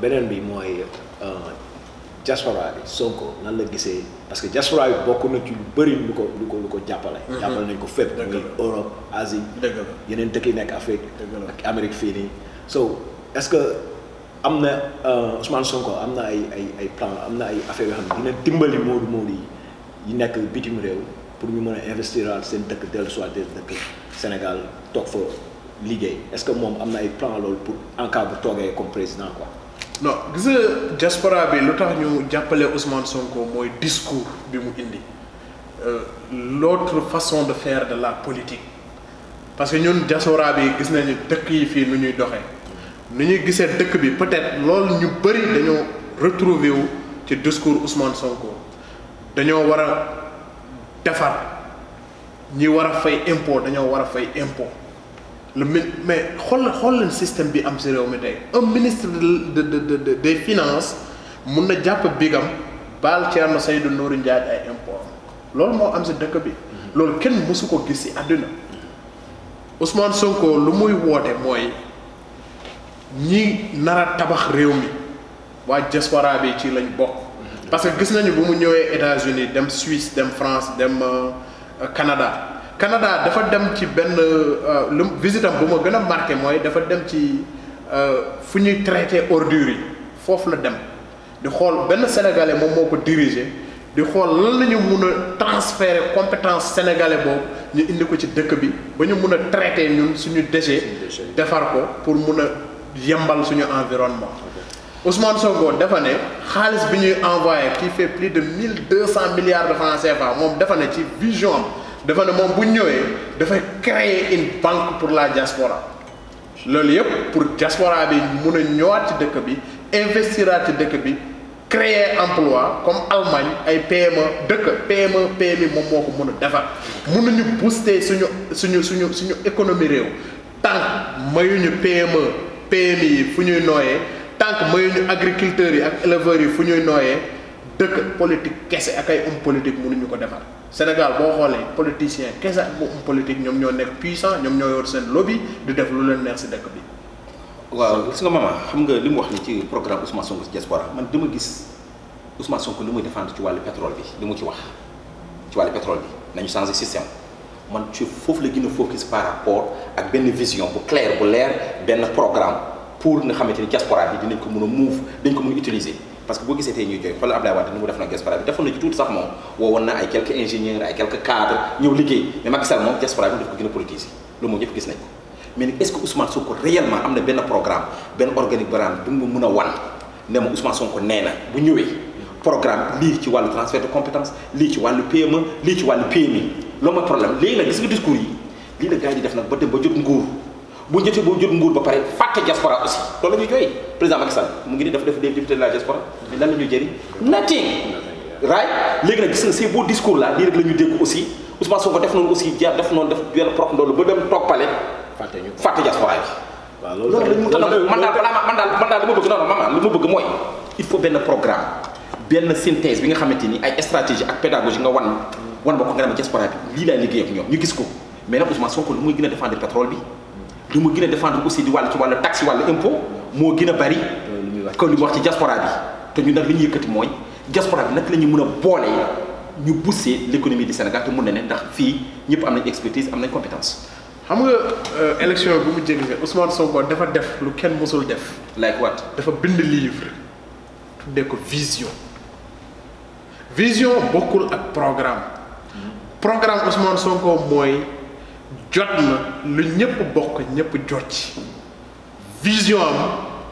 beneen bi mooy diaspora bi Sonko nan la gisee parce que diaspora bi bokk na ci lu bëri lu ko jàppale. jàppale nañ ko fépp. muy Europe Asie. yeneen dëkk yi nekk Afrique. ak Amérique fii nii. so est-ce que am na Ousmane Sonko am na ay plan am na ay affaires yoo xam ne dina dimbali moodu yi nekk bitim réew pour ñu mën a investir seen dëkk dellu soit dëkk Sénégal toog fa liggéey est-ce que moom am na ay plan loolu pour en cas bu toogee comme président quoi. non gis nga diaspora bi lu tax ñu jàppale Ousmane Sonko mooy discours bi mu indi l'autre façon de faire de la politique parce que ñun diaspora bi gis nañu dëkk yi fii nu ñuy doxee nu ñuy gisee dëkk bi peut-être loolu ñu bëri dañoo retrouver wu ci discours Ousmane Sonko dañoo war a defar ñi war a fay impôt dañoo war a fay impôt mais xool leen système bi am ci réew mi tey un ministre des finances mun na jàpp bigam baal Thierno Seydou Nourou Ndiaye ay impôt loolu moo am ci dëkk bi loolu kenn mësu ko gis ci àdduna Ousmane Sonko lu muy woote mooy ñi nar a tabax réew mi waa diaspora bi ci lañ bokk parce que gis nañu bu mu ñëwee États-Unis dem Suisse dem France dem Canada dafa dem ci benn visitam bu ma gën a marqué mooy dafa dem ci fu ñuy traité ordures yi foofu la dem di xool benn sénégalais moom moo ko diriger di xool lan la ñu mun a transférer compétence sénégalais boobu ñu indi ko ci dëkk bi ba ñu mun a traité ñun suñu déchet defar ko pour mun a yembal suñu environnement. Ousmane Sonko dafa ne xaalis bi ñuy envoyé qui fait plus de 1200 milliards de francs CFA moom dafa ne ci vision am. dafa ne moom bu ñëwee dafay créer une banque pour la diaspora loolu yëpp pour diaspora bi mun a ñëwaat ci dëkk bi investiraat ci dëkk bi créer emploi comme Allemagne ay PME PMI moom moo ko mun a defar mun nañu booster suñu économie réew tant mayuñu PMI yi fu ñuy nooyee tant mayuñu agriculteurs yi ak éleveurs yi fu ñuy nooyee dëkk politique kese ak ay homme politique mënuñu ko defar Sénégal boo xoolee politicien kese ak homme politique ñoom ñoo nekk puissant ñoom ñoo yor seen lobby di def lu leen neex ci dëkk bi. waaw gis nga maman xam nga li mu wax ni ci programme Ousmane Sonko ci diaspora man dama gis Ousmane Sonko li muy défendre ci wàllu pétrole bi li mu ci wax ci wàllu pétrole bi nañu changer système man ci foofu la gën a focus par rapport ak benn vision bu claire bu leer benn programme pour nga xamante ni diaspora bi dinañ ko mën a move dañ ko mën a utiliser. parce que boo gisee tey ñuy jooy xoolal Abdoulaye Wade ni mu def na diaspora bi defoon na ci tuuti sax moom woowoon na ay quelques ingénieurs ay quelques cadres ñëw liggéey mais Macky Sall moom diaspora bi daf ko gën a politiser loolu moom ñëpp gis nañ ko mais nag est-ce que Ousmane Sonko réellement am na benn programme benn organique brand bu mu mën a wan ne ma Ousmane Sonko nee na bu ñëwee programme lii ci wàllu transfert de compétence lii ci wàllu PME lii ci wàllu PMI loolu mooy problème léegi nag gis nga discours yi lii la gars yi di def nag ba dem ba jot nguur bu njëkkee boo jot nguur ba pare fàtte diaspora aussi loolu la ñuy jooy président Macky Sall mu ngi ni def des députés de la diaspora mais lan la ñuy jëriñ nothing right léegi nag gis nga ces beaux discours là lii rek la ñuy dégg aussi Ousmane Sonko def noonu aussi jaar def noonu def benn prox ndoolu ba dem toog pale fàtte diaspora bi waaw loolu lañ mu tax man daal li ma bëgg noonu maman li ma bëgg mooy il faut benn programme benn synthèse bi nga xamante ni ay stratégie ak pédagogie nga wan ba ko nga dem diaspora bi lii laay liggéey ak ñoom ñu gis ko mais nag Ousmane Sonko lu muy gën a défendre pétrole bi li mu gën a défendre aussi di wàll ci wàllu taxe wàllu impôt moo gën a bari comme li mu wax ci diaspora bi te ñu nag li ñu yëkkati mooy diaspora bi nag la ñu mën a boole ñu booster l'économie du Sénégal te mun na ne ndax fii ñëpp am nañ expertise am nañ compétence. xam nga élection bi mu jéggi Ousmane Sonko dafa def lu kenn mësul def. like what dafa bind livre tuddee ko vision bokkul ak programme Ousmane Sonko mooy. jot na lu ñëpp bokk ñëpp jot ci vision am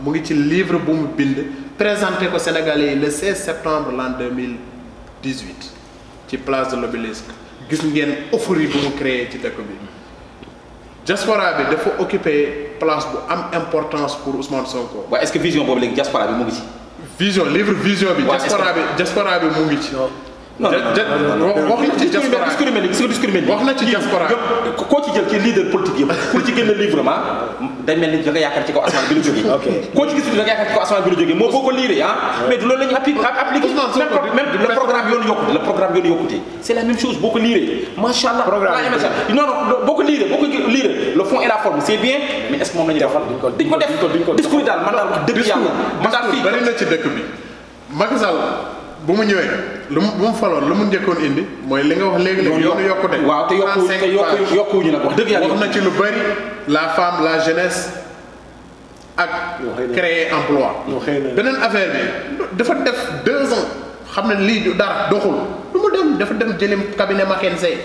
mu ngi ci livre bu mu bind présenté ko Sénégalais yi le 16 septembre l'an 2018 ci place de l'Obélisque gis ngeen euphorie bu mu créé ci dëkk bi diaspora bi dafa occuper place bu am importance pour Ousmane Sonko. waaw est-ce que vision boobu léegi diaspora bi mu ngi ci. livre vision bi. diaspora bi mu ngi ci. non wax na ci diaspora wax na ci diaspora koo ci jël ci leader politique yëpp pour ci génn librement dañ mel ni da nga yaakaar ci kaw asamaan bi la jógee koo ci gis da nga yaakaar ci kaw asamaan bi la jógee moo boo ko liiree mais du loolu la ñu appliqué même le programme yoonu yokkute c'est la même chose boo ko liiree macha allah non boo ko liiree le fond et la forme c'est bien mais est-ce que moom la ñu defal dañ ko def discours yi daal man daal wax dëgg yàlla man daal fii bari na ci dëkk bi Macky Sall bu mu ñëwee bu mu faloon lu mu njëkkoon indi mooy li nga wax léegi yoonu yokkute waaw te yokkuwuñu nag wax dëgg yàlla wax na ci lu bari la femme la jeunesse ak créer emploi beneen affaire bi dafa def 2 ans xam ne lii du dara doxul lu mu dem dafa dem jëlim cabinet McKinsey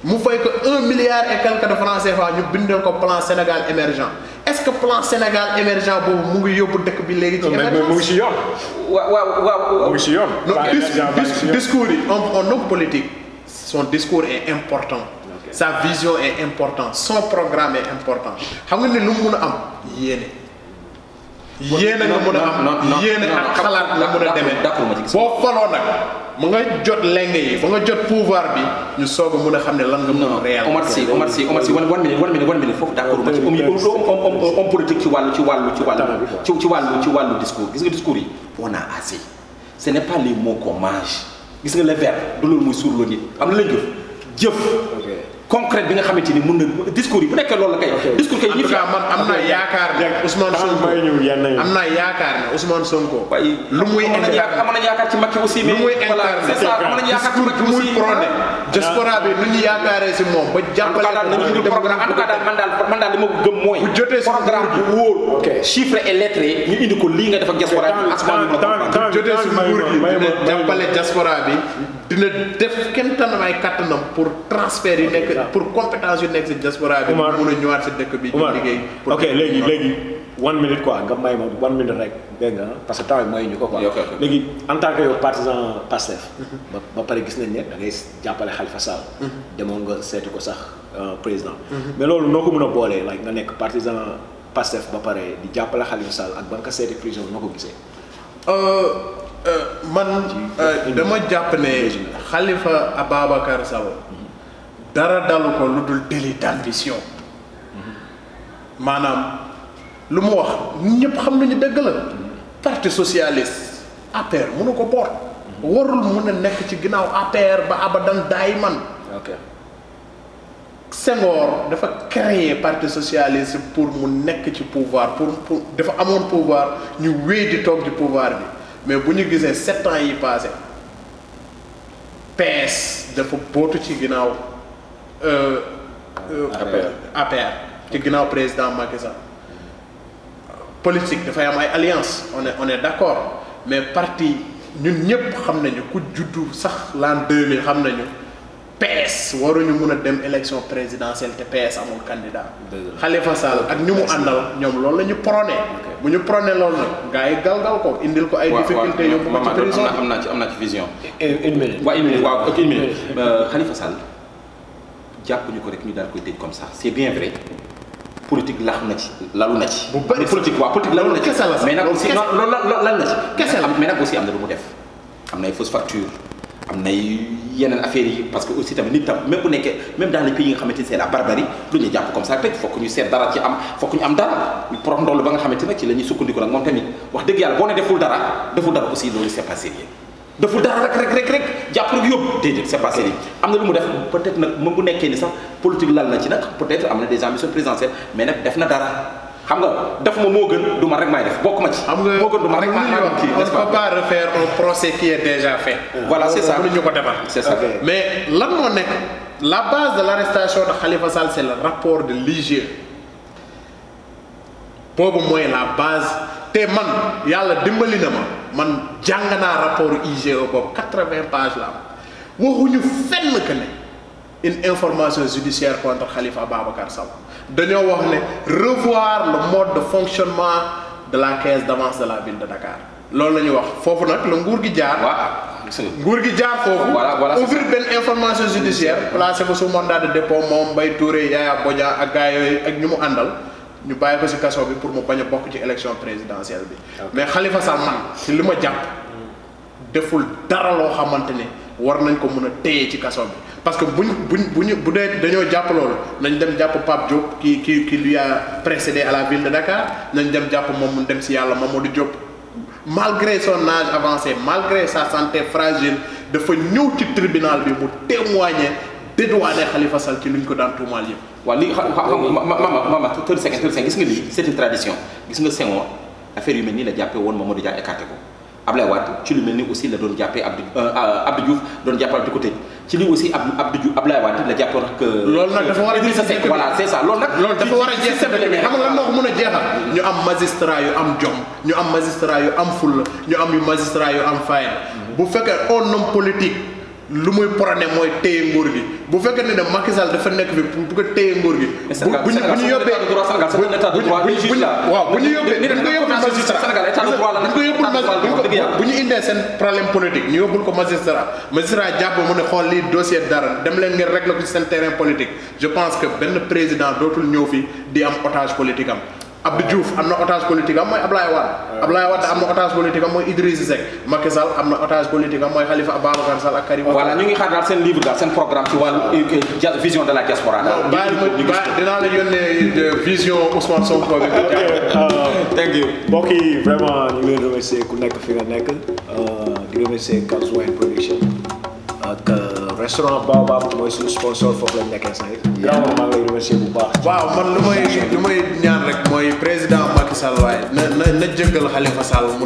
mu fay ko 1 milliard et quelque de francs CFA ñu bindal ko plan Sénégal émergent est-ce que plan Sénégal émergent boobu mu ngi yóbbu dëkk bi léegi ci émergence mu ngi si yoon waaw mu ngi si yoon discours yi un homme politique son discours est important sa vision est importante son programme est important xam nga ne lu mu mun a am yéene nga mun a am yéene ak xalaat nga mun a demee boo faloo nag mu nga jot lenge yi ba nga jot pouvoir bi ñu soog a mun a xam ne lan nga mun a réel Omar Sy one minute foofu d'accord ma ci homme politique ci wàllu discours gis nga discours yi on a assez ce n'est pas les mots qu'on mange gis nga le verbe du loolu muy suurloo nit am na lañ jëf concret bi nga xamante ni mun na discours yi bu nekkee loolu la kay discours kay ñi fi man am naa yaakaar ne Ousmane Sonko am naa yaakaar ne Ousmane Sonko lu muy am nañu yaakaar ci Macky aussi mais lu muy incarné c'est ça am nañu yaakaar ci Macky aussi muy prôné diaspora bi nu ñu yaakaaree si moom ba jàppale nañu indi programme en tout cas daal man daal li ma gëm mooy bu jotee programme bu wóor chiffre et lettré ñu indi ko lii nga def ak diaspora bi bu jotee si nguur gi dina jàppale diaspora bi dina def kenn tanamay kattanam pour transfert yi nekk pour compétence yu nekk si diaspora bi mun a ñëwaat si dëkk bi ñu liggéey ok léegi 1 minute quoi nga may ma 1 minute rek dégg nga parce que temps yi mooy ñu ko quoi léegi en tant que yow partisan Pastef ba pare gis nañ ne da ngay jàppale Khalifa Sall demoon nga seeti ko sax président mais loolu noo ko mën a boolee like nga nekk partisan Pastef ba pare di jàppale Khalifa Sall ak ba nga ko seeti prison noo ko gisee man dama jàpp ne Khalifa Ababacar Sall dara dalu ko lu dul délit d'ambition maanaam lu mu wax ñëpp xam nañu dëgg la parti socialiste APR mënu ko boot warul mën a nekk ci ginnaaw APR ba abadan daay man Senghor dafa créer parti socialiste pour mu nekk ci pouvoir pour dafa amoon pouvoir ñu wéy di toog ci pouvoir bi mais bu ñu gisee 7 ans yi passé PS dafa bootu ci ginnaaw APR ci ginnaaw président Macky Sall politique dafay am ay alliance on est d'accord mais parti ñun ñëpp xam nañu ku juddu sax l'an 2000 xam nañu PS waruñu mun a dem élection présidentielle te PS amul candidat Khalifa Sall ak ñu mu àndal ñoom loolu la ñu prôné bu ñu prôné loolu nag gars yi galgal ko indil ko ay difficultés yóbbu ko ci prison am naa ci vision une minute waaw une minute Khalifa Sall jàppuñu ko rek ñu daal koy tëj comme ça c'est bien vrai politique lalu na ci bu bëri politique lalu na ci mais nag aussi loolu lan na ci mais nag aussi am na lu mu def am na ay fausse facture am na yeneen affaires yi parce que aussi tamit nit tam même bu nekkee même dans les pays yi nga xamante ni c'est la barbarie lu ñu jàpp comme ça tëj fokk ñu seet dara ci am fokk ñu am dara ñu prox ndoll ba nga xamante nag ci la ñuy sukkandiku nag moom tamit wax dëgg yàlla boo ne deful dara aussi loolu c'est pas sérieux deful dara rek jàpp rek yóbbu déedéet c'est pas sérieux am na lu mu def peut-être nag moom bu nekkee ni sax politique lal na ci nag peut-être am na des ambitions présidentielles mais nag def na dara xam nga def ma moo gën du ma rek maay def bokk ma ci. xam nga moo gën du ma rek maay def kii n'est-ce pas on ne peut pas refaire un procès qui est déjà fait. voilà c'est ça mënuñu ko defar. c'est ça mais lan moo nekk la base de l'arrestation de Khalifa Sall c'est le rapport de l'IGE boobu mooy la base te man yàlla dimbali na ma man jàng naa rapport IGE boobu 80 pages la waxuñu fenn que ne une information judiciaire contre Khalifa Ababacar Sall dañoo wax ne revoir le mode de fonctionnement de la caisse d'avance de la ville de Dakar loolu la ñuy wax foofu nag la nguur gi jaar. nguur gi jaar foofu. voilà ouvrir benn information judiciaire placé ko sous mandat de dépôt moom Mbaye Touré Yaya Bodian ak gars yooyu ak ñu mu àndal ñu bàyyi ko ci kaso bi pour mu bañ a bokk ci élection présidentielle bi. mais Khalifa Sall man ci li ma jàpp deful dara loo xamante ne war nañ ko mën a téye ci kaso bi parce que bu dee dañoo jàpp loolu nañ dem jàpp Pape Diop qui lui a précédé à la ville de Dakar nañ dem jàpp moom mu dem si yàlla Mamadou Diop malgré son âge avancé malgré sa santé fragile dafa ñëw ci tribunal bi mu témoigner dédouaner Khalifa Sall ci luñ ko daan tuumaal yëpp. waaw lii mama 30 secondes gis nga lii c'est une tradition gis nga Senghor affaire yu mel nii la jàppee woon Mamadou Dia écarté ko Ablaye Wade ci lu mel ni aussi la doon jàppee Abdou Diouf doon jàppal di ko tëj ci lii aussi Ablaye Wade la jàppoon ak. loolu nag dafa war a Idrissa Seck voilà c'est ça loolu dafa war a jeex xam nga lan moo ko mën a jeexal ñu am magistrat yu am jom ñu am magistrat yu am fulla ñu am magistrat yu am fayda bu fekkee un homme politique lu muy prôné mooy téye nguur gi bu fekkee ne Macky Sall dafa nekk fi bu ko téye nguur gi. bu ñu yóbbee waaw bu ñu yóbbee dañ ko yóbbul magistrat bu ñu indee seen problème politique ñu yóbbul ko magistrat jàpp mu ne xool lii dossier dara dem leen ngeen régler ko ci seen terrain politique je pense que benn président dootul ñëw fi di am otage politique am. Abdou Diouf am na otage politique am mooy Ablaye Wade am na otage politique am mooy Idrissa Seck Macky Sall am na otage politique am mooy Khalifa Ababacar Sall ak Karim. voilà ñu ngi xaar daal seen livre daal seen programme ci wàllu vision de la diaspora. dinaa la yónnee vision Ousmane Sonko bi. thank you. mbokk yi vraiment ñu ngi leen remercier ku nekk fi nga nekk di remercier Cal's Wine Production ak restaurant Baobab mooy suñu sponsor foofu lañ nekkee sax vraiment maa ngi lay remercier bu baax. waaw man lu may ñaan rek mooy président Macky Sall waaye na jëggal Khalifa Sall mu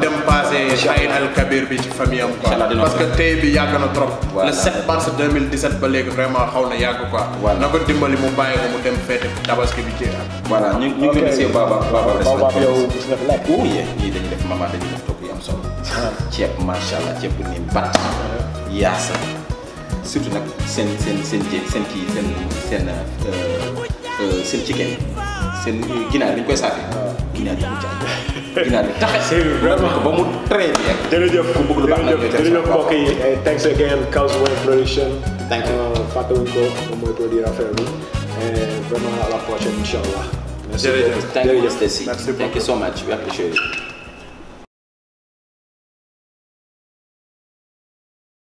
dem passé Aïd Al Kabir bi ci famille am quoi parce que tey bi yàgg na trop. le 7 mars 2017 ba léegi vraiment xaw na yàgg quoi. na ko dimbali mu bàyyi ko mu dem feete tabaski bi ci ak. voilà ñu ngi remercier Baobab yow gis nga fi lekk. oui yii dañuy def maman dañuy def toog yu am solo. ceeb macha allah ceeb bu ni bat yaasa surtout nag seen chicken seen ginaar bi ñu koy saafee. ginaar yi mu jaay. ginaar bi taxe. vraiment ba mu très bien. jërëjëf ku bëgg lu baax nag jërëjëf mbokk yi thanks again Cal's Wine Production. thank you fàttewuñ ko moom mooy produire affaire bi et vraiment à la prochaine incha allah. jërëjëf thank you so much we appreciate it.